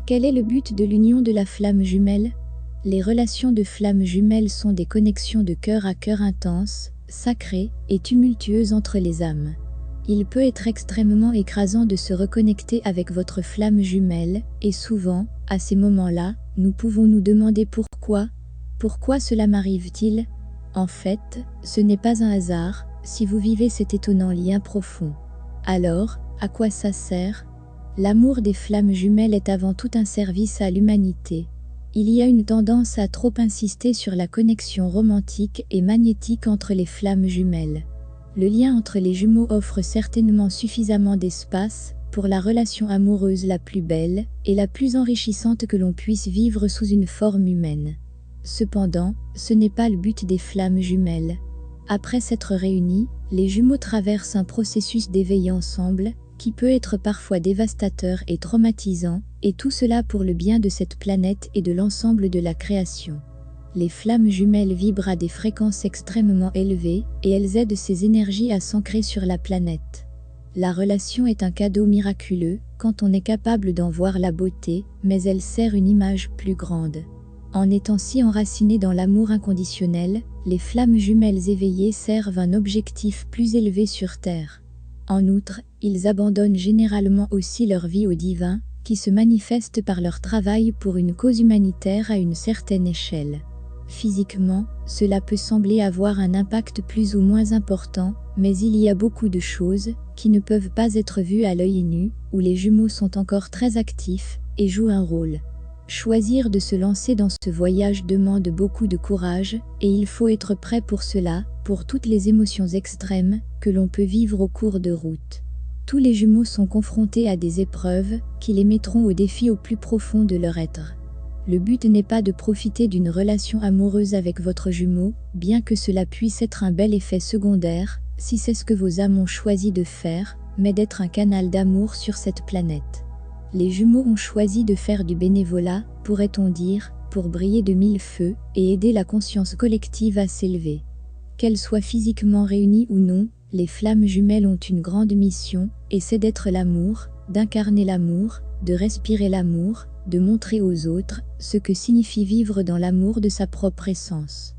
Quel est le but de l'union de la flamme jumelle? Les relations de flammes jumelles sont des connexions de cœur à cœur intenses, sacrées et tumultueuses entre les âmes. Il peut être extrêmement écrasant de se reconnecter avec votre flamme jumelle, et souvent, à ces moments-là, nous pouvons nous demander pourquoi. Pourquoi cela m'arrive-t-il? En fait, ce n'est pas un hasard, si vous vivez cet étonnant lien profond. Alors, à quoi ça sert? L'amour des flammes jumelles est avant tout un service à l'humanité. Il y a une tendance à trop insister sur la connexion romantique et magnétique entre les flammes jumelles. Le lien entre les jumeaux offre certainement suffisamment d'espace pour la relation amoureuse la plus belle et la plus enrichissante que l'on puisse vivre sous une forme humaine. Cependant, ce n'est pas le but des flammes jumelles. Après s'être réunis, les jumeaux traversent un processus d'éveil ensemble, qui peut être parfois dévastateur et traumatisant, et tout cela pour le bien de cette planète et de l'ensemble de la création. Les flammes jumelles vibrent à des fréquences extrêmement élevées, et elles aident ces énergies à s'ancrer sur la planète. La relation est un cadeau miraculeux, quand on est capable d'en voir la beauté, mais elle sert une image plus grande. En étant si enracinées dans l'amour inconditionnel, les flammes jumelles éveillées servent un objectif plus élevé sur Terre. En outre, ils abandonnent généralement aussi leur vie au divin, qui se manifeste par leur travail pour une cause humanitaire à une certaine échelle. Physiquement, cela peut sembler avoir un impact plus ou moins important, mais il y a beaucoup de choses qui ne peuvent pas être vues à l'œil nu, où les jumeaux sont encore très actifs et jouent un rôle. Choisir de se lancer dans ce voyage demande beaucoup de courage, et il faut être prêt pour cela, pour toutes les émotions extrêmes que l'on peut vivre au cours de route. Tous les jumeaux sont confrontés à des épreuves qui les mettront au défi au plus profond de leur être. Le but n'est pas de profiter d'une relation amoureuse avec votre jumeau, bien que cela puisse être un bel effet secondaire, si c'est ce que vos âmes ont choisi de faire, mais d'être un canal d'amour sur cette planète. Les jumeaux ont choisi de faire du bénévolat, pourrait-on dire, pour briller de mille feux et aider la conscience collective à s'élever. Qu'elles soient physiquement réunies ou non, les flammes jumelles ont une grande mission, et c'est d'être l'amour, d'incarner l'amour, de respirer l'amour, de montrer aux autres ce que signifie vivre dans l'amour de sa propre essence.